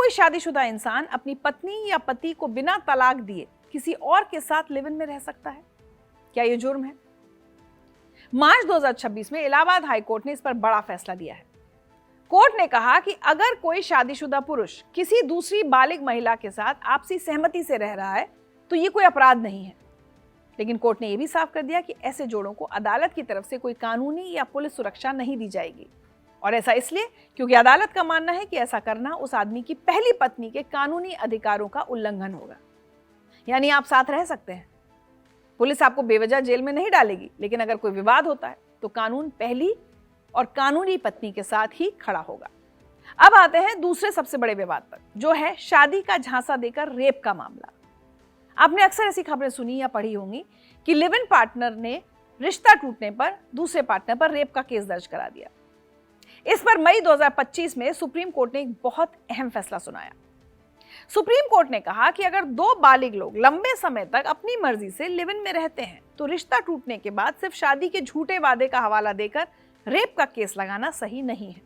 कोई शादीशुदा इंसान अपनी पत्नी या पति को बिना तलाक दिए किसी और के साथ लिव इन में रह सकता है? क्या यह जुर्म है? मार्च 2026 में इलाहाबाद हाई कोर्ट ने इस पर बड़ा फैसला दिया है। कोर्ट ने कहा कि अगर कोई शादीशुदा पुरुष किसी दूसरी बालिग महिला के साथ आपसी सहमति से रह रहा है तो ये कोई अपराध नहीं है। लेकिन कोर्ट ने यह भी साफ कर दिया कि ऐसे जोड़ों को अदालत की तरफ से कोई कानूनी या पुलिस सुरक्षा नहीं दी जाएगी। और ऐसा इसलिए क्योंकि अदालत का मानना है कि ऐसा करना उस आदमी की पहली पत्नी के कानूनी अधिकारों का उल्लंघन होगा। यानी आप साथ रह सकते हैं, पुलिस आपको बेवजह जेल में नहीं डालेगी, लेकिन अगर कोई विवाद होता है तो कानून पहली और कानूनी पत्नी के साथ ही खड़ा होगा। अब आते हैं दूसरे सबसे बड़े विवाद पर, जो है शादी का झांसा देकर रेप का मामला। आपने अक्सर ऐसी खबरें सुनी या पढ़ी होंगी कि लिव इन पार्टनर ने रिश्ता टूटने पर दूसरे पार्टनर पर रेप का केस दर्ज करा दिया। इस पर मई 2025 में सुप्रीम कोर्ट ने एक बहुत अहम फैसला सुनाया। सुप्रीम कोर्ट ने कहा कि अगर दो बालिग लोग लंबे समय तक अपनी मर्जी से लिव इन में रहते हैं तो रिश्ता टूटने के बाद सिर्फ शादी के झूठे वादे का हवाला देकर रेप का केस लगाना सही नहीं है।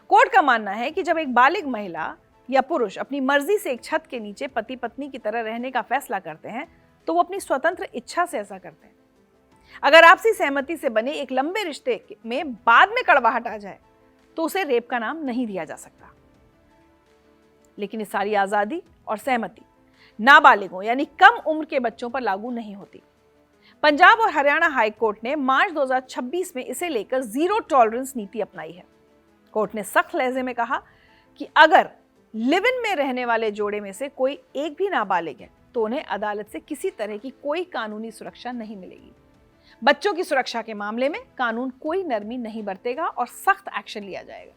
कोर्ट का मानना है कि जब एक बालिग महिला या पुरुष अपनी मर्जी से एक छत के नीचे पति पत्नी की तरह रहने का फैसला करते हैं तो वो अपनी स्वतंत्र इच्छा से ऐसा करते हैं। अगर आपसी सहमति से बने एक लंबे रिश्ते में बाद में कड़वाहट आ जाए तो उसे रेप का नाम नहीं दिया जा सकता। लेकिन ये सारी आजादी और सहमति नाबालिगों यानी कम उम्र के बच्चों पर लागू नहीं होती। पंजाब और हरियाणा हाई कोर्ट ने मार्च 2026 में इसे लेकर जीरो टॉलरेंस नीति अपनाई है। कोर्ट ने सख्त लहजे में कहा कि अगर लिव इन में रहने वाले जोड़े में से कोई एक भी नाबालिग है तो उन्हें अदालत से किसी तरह की कोई कानूनी सुरक्षा नहीं मिलेगी। बच्चों की सुरक्षा के मामले में कानून कोई नरमी नहीं बरतेगा और सख्त एक्शन लिया जाएगा।